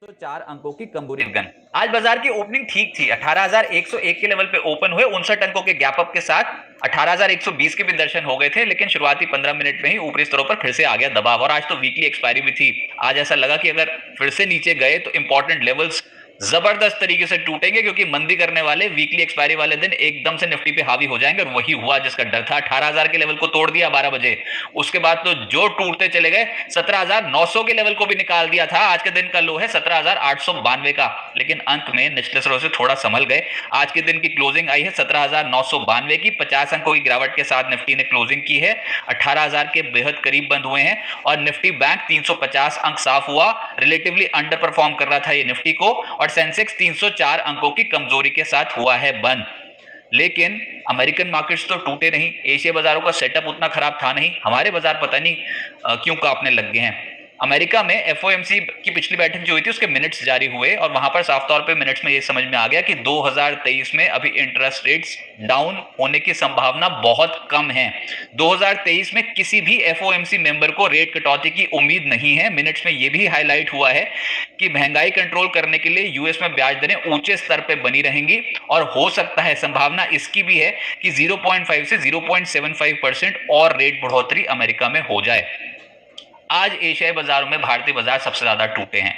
4 अंकों की कमजोरी गन। आज बाजार की ओपनिंग ठीक थी, 18,101 के लेवल पे ओपन हुए 59 अंकों के गैप अप के साथ 18,120 के भी दर्शन हो गए थे, लेकिन शुरुआती 15 मिनट में ही ऊपरी स्तरों पर फिर से आ गया दबाव। और आज तो वीकली एक्सपायरी भी थी। आज ऐसा लगा कि अगर फिर से नीचे गए तो इंपॉर्टेंट लेवल्स जबरदस्त तरीके से टूटेंगे, क्योंकि मंदी करने वाले वीकली एक्सपायरी वाले दिन एकदम से निफ्टी पे हावी हो जाएंगे। और वही हुआ जिसका डर था। 18,000 के लेवल को तोड़ दिया 12 बजे। उसके बाद तो जो टूटते चले गए, 17,900 के लेवल को भी निकाल दिया था। आज के दिन का लो है 17,892 का, लेकिन अंत में निचले स्तरों से थोड़ा संभल गए। आज के दिन की क्लोजिंग आई है 17,992 की। 50 अंकों की गिरावट के साथ निफ्टी ने क्लोजिंग की है। 18,000 के बेहद करीब बंद हुए हैं। और निफ्टी बैंक 350 अंक साफ हुआ, रिलेटिवली अंडर परफॉर्म कर रहा था ये निफ्टी को। और सेंसेक्स 304 अंकों की कमजोरी के साथ हुआ है बंद। लेकिन अमेरिकन मार्केट्स तो टूटे नहीं। एशिया बाजारों का सेटअप उतना खराब था नहीं। हमारे बाजार पता नहीं क्यों कांपने लग गए हैं। अमेरिका में एफओएमसी की पिछली बैठक जो हुई थी उसके मिनट्स जारी हुए, और वहां पर साफ तौर पे मिनट्स में ये समझ में आ गया कि 2023 में अभी इंटरेस्ट रेट्स डाउन होने की संभावना बहुत कम है। 2023 में किसी भी एफओएमसी मेंबर को रेट कटौती की उम्मीद नहीं है। मिनट्स में ये भी हाईलाइट हुआ है कि महंगाई कंट्रोल करने के लिए यूएस में ब्याज दरें ऊंचे स्तर पर बनी रहेंगी, और हो सकता है संभावना इसकी भी है कि 0.5 से 0.75% और रेट बढ़ोतरी अमेरिका में हो जाए। आज एशियाई बाजारों में भारतीय बाजार सबसे ज्यादा टूटे हैं।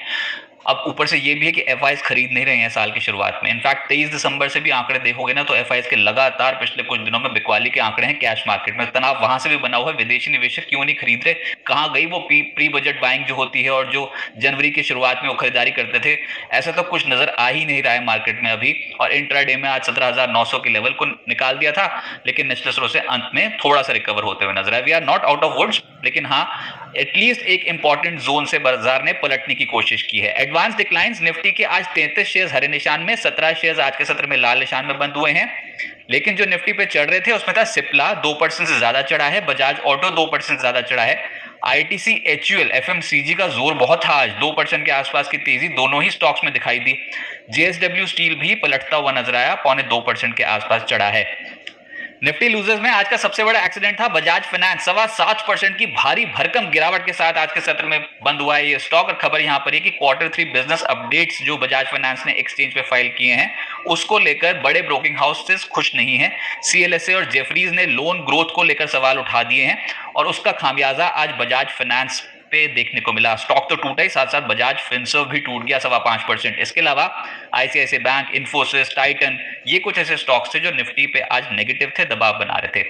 अब ऊपर से ये भी है कि एफआईएस खरीद नहीं रहे हैं साल की शुरुआत में। इनफैक्ट 23 दिसंबर से भी आंकड़े देखोगे ना तो एफआईएस के लगातार पिछले कुछ दिनों में बिकवाली के आंकड़े हैं। कैश मार्केट में तनाव वहां से भी बना हुआ है। विदेशी निवेशक क्यों नहीं खरीद रहे? कहां गई वो प्री बजट बाइंग जो होती है और जो जनवरी की शुरुआत में वो खरीदारी करते थे? ऐसा तो कुछ नजर आ ही नहीं रहा है मार्केट में अभी। और इंट्राडे में आज 17,900 के लेवल को निकाल दिया था, लेकिन निचले स्तरों से अंत में थोड़ा सा रिकवर होते हुए नजर आया। We are not out of woods, लेकिन हाँ एटलीस्ट एक इंपॉर्टेंट जोन से बाजार ने पलटने की कोशिश की है। एडवांस डिक्लाइंस निफ्टी के आज 33 शेयर्स हरे निशान में, 17 शेयर्स आज के सत्र में लाल निशान में बंद हुए हैं। लेकिन जो निफ्टी पे चढ़ रहे थे उसमें था सिप्ला 2% से ज्यादा चढ़ा है, बजाज ऑटो 2% ज्यादा चढ़ा है, आईटीसी एचयूएल एफएमसीजी का जोर बहुत था आज, 2% के आसपास की तेजी दोनों ही स्टॉक्स में दिखाई दी। जेएसडब्ल्यू स्टील भी पलटता हुआ नजर आया, 0.25% के आसपास चढ़ा है। निफ्टी लूजर्स में आज का सबसे बड़ा एक्सीडेंट था बजाज फाइनेंस। 7.25% की भारी भरकम गिरावट के साथ आज के सत्र में बंद हुआ है ये स्टॉक। और खबर यहां पर है कि Q3 बिजनेस अपडेट्स जो बजाज फाइनेंस ने एक्सचेंज पे फाइल किए हैं उसको लेकर बड़े ब्रोकिंग हाउसेस खुश नहीं है। सीएलएसए और जेफरीज ने लोन ग्रोथ को लेकर सवाल उठा दिए हैं, और उसका खामियाजा आज बजाज फाइनेंस पे देखने को मिला। स्टॉक तो टूटा ही, साथ साथ बजाज फिनसर्व भी टूट गया 5.25%। इसके अलावा आईसीआईसीआई बैंक, इन्फोसिस, टाइटन, ये कुछ ऐसे स्टॉक्स थे जो निफ्टी पे आज नेगेटिव थे, दबाव बना रहे थे।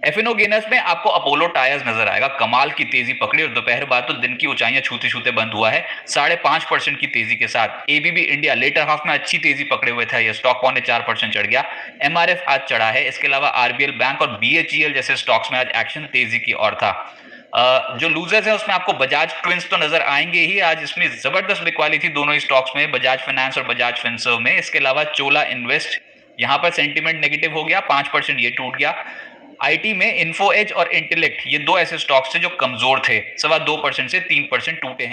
एफएनओ गेनर्स में आपको अपोलो टायर्स नजर आएगा, कमाल की तेजी पकड़ी और दोपहर बाद तो दिन की ऊंचाइयां छूते छूते बंद हुआ है 5.5% की तेजी के साथ। एबीबी इंडिया लेटर हाफ में अच्छी तेजी पकड़े हुए था, यह स्टॉक 4% चढ़ गया। एमआरएफ आज चढ़ा है। इसके अलावा आरबीएल बैंक और बीएचईएल जैसे स्टॉक्स में आज एक्शन तेजी की ओर था। जो लूजर्स है उसमें आपको बजाज ट्विंस तो नजर आएंगे ही। आज इसमें जबरदस्त बिकवाली थी दोनों ही स्टॉक्स में, बजाज फाइनेंस और बजाज फिनसर्व में। इसके अलावा चोला इन्वेस्ट, यहां पर सेंटीमेंट नेगेटिव हो गया, 5% ये टूट गया। आईटी में इन्फो एज और इंटेलेक्ट, ये दो ऐसे स्टॉक्स थे जो कमजोर थे, 2.25% से 3% टूटे हैं।